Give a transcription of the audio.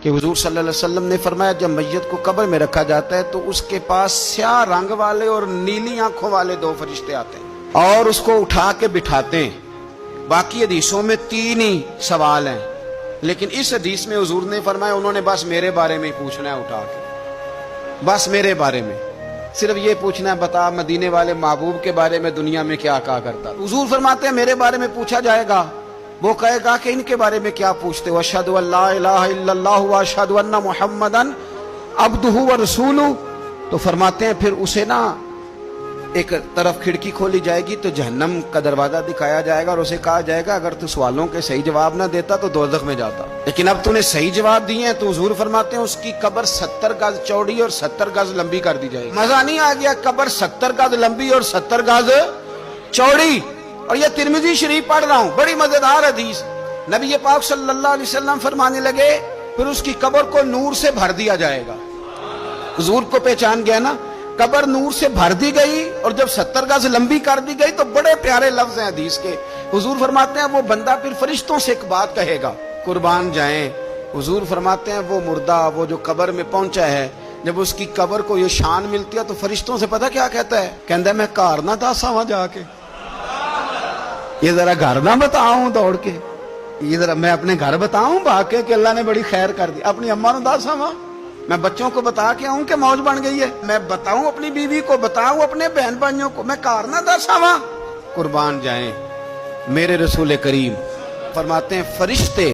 کہ حضور صلی اللہ علیہ وسلم نے فرمایا جب میت کو قبر میں رکھا جاتا ہے تو اس کے پاس سیاہ رنگ والے اور نیلی آنکھوں والے دو فرشتے آتے ہیں اور اس کو اٹھا کے بٹھاتے ہیں. باقی حدیثوں میں 3 ہی سوال ہیں، لیکن اس حدیث میں حضور نے فرمایا انہوں نے بس میرے بارے میں ہی پوچھنا ہے اٹھا کے، بس میرے بارے میں صرف یہ پوچھنا ہے بتا مدینے والے محبوب کے بارے میں دنیا میں کیا کہا کرتا. حضور فرماتے ہیں میرے بارے میں پوچھا جائے گا. وہ کہے گا کہ ان کے بارے میں کیا پوچھتے ہو؟ اشہد ان لا الہ الا اللہ واشہد ان محمدن عبدہ ورسولہ. تو فرماتے ہیں پھر اسے نا ایک طرف کھڑکی کھولی جائے گی تو جہنم کا دروازہ دکھایا جائے گا اور اسے کہا جائے گا اگر تو سوالوں کے صحیح جواب نہ دیتا تو دوزخ میں جاتا، لیکن اب تو نے صحیح جواب دیے ہیں. تو حضور فرماتے ہیں اس کی قبر 70 گز چوڑی اور 70 گز لمبی کر دی جائے گی. مزہ نہیں آ گیا؟ قبر 70 گز لمبی اور 70 گز چوڑی. اور یہ ترمذی شریف پڑھ رہا ہوں، بڑی مزیدار حدیث. نبی پاک صلی اللہ علیہ وسلم فرمانے لگے پھر اس کی قبر کو نور سے بھر دیا جائے گا. حضور کو پہچان گیا نا، قبر نور سے بھر دی گئی اور جب 70 گز لمبی کر دی گئی تو بڑے پیارے لفظ ہیں حدیث کے. حضور فرماتے ہیں وہ بندہ پھر فرشتوں سے ایک بات کہے گا، قربان جائیں. حضور فرماتے ہیں وہ مردہ وہ جو قبر میں پہنچا ہے جب اس کی قبر کو یہ شان ملتی ہے تو فرشتوں سے پتہ کیا کہتا ہے؟ کہتا ہے میں گھر نہ دسا وہاں جا کے، یہ ذرا گھر نہ بتاؤں دوڑ کے، یہ ذرا میں اپنے گھر بتاؤں بھاگ کے کہ اللہ نے بڑی خیر کر دی. اپنی اماں نو دسا وہاں، میں بچوں کو بتا کے آؤں کہ موج بن گئی ہے، میں بتاؤں اپنی بیوی کو، بتاؤں اپنے بہن بھائیوں کو، میں کار نہ دسا وہاں. قربان جائیں میرے رسول کریم فرماتے ہیں فرشتے